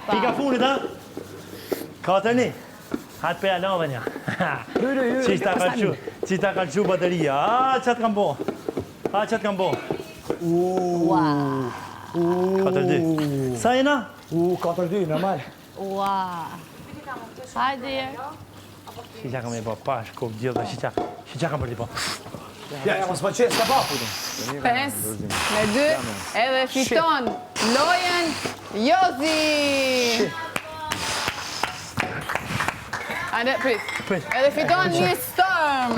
Pika funit, ha? 4-1. Hajtë për jalovën, ja. Qishta ka që bateria. A, qatë kam bo. Wow. 4-2. Sa jena? 4-2, normal. Wow. Hajde je. Shqa kam e bo, pash, kop gjithë dhe shqa kam për t'i bo. Ja, mos më qenë, s'ka papu. 5-2, edhe fiton lojën Jozi. Hajde, prit. Edhe fiton një storm.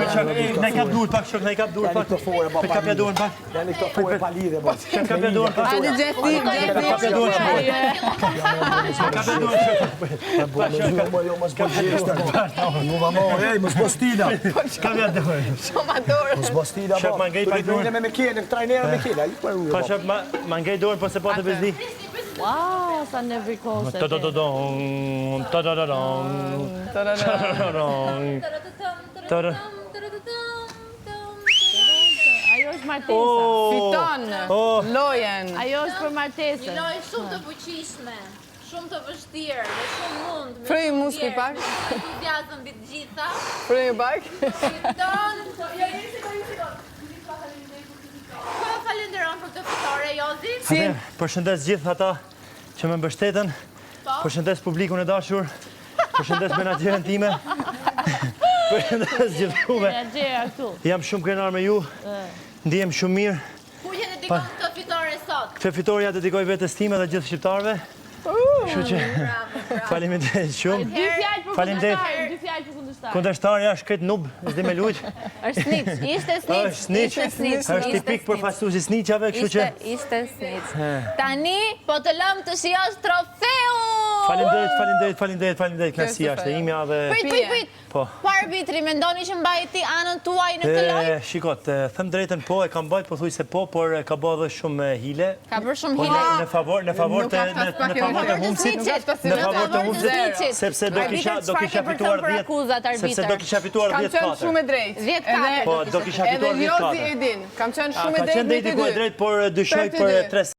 Ne kap duhet pak, shok, ne kap duhet pak. Për kapja duhet pak. Janë këto fore pa lidhe, bo. Kapja duhet pak. Hajde, Gjesti. Kapja duhet pak. Kapja duhet Ju va mo, ej, mos bo stila. Kapja duhet. Shumë adorë. Mos bo stila, bo. Shok, ma ngej pak duhet. Me kene, trajnera me kene. Pa shok, ma ngej duhet, po se po të bezdi. Wow, sa nevrikose. Ajo është martesa. Fiton lojen. Ajo është për martesën. Një lojë shumë të fuqishme, shumë të vështirë dhe shumë mund. Frëj muskë pak. Entuziazëm mbi të gjitha. Frëj pak. Fiton. Ko falenderon për këtë fitore, Jozi? Përshëndes gjithë ata që më mbështetën. Përshëndes publikun e dashur. Përshëndes menaxherën time. Përshëndes gjithë juve. Menaxhera këtu. Jam shumë krenar me ju. Ndihem shumë mirë. Ku që dedikon këtë fitore sot? Këtë fitore ja dedikoj vetes time dhe gjithë shqiptarëve. Kështu që faleminderit shumë. Dy fjalë për kundërshtar. Kundërshtarja është këtë nub, s'di me lujt. Është snitch, ishte snitch. Është tipik për fastuesi snitchave, kështu që Ishte snitch. Tani po të lëm të shijosh trofeun. Faleminderit, kënaqësia është e imja dhe Prit. po. Po arbitri, mendoni që mbajti anën tuaj në këtë lojë? Shikot, them drejtën po, e kam bajt pothuajse po, por ka bë edhe shumë hile. Ka bërë shumë Po hile. në favor të humsit, sepse do kisha fituar 10. Sepse do kisha fituar 10-4. Kam qenë shumë e drejtë. 10-4. Po, do kisha fituar Edhe Jozi 10-4. e din. Kam qenë Ka shumë e qenë drejti ku e drejtë. drejt, por dyshoj për 3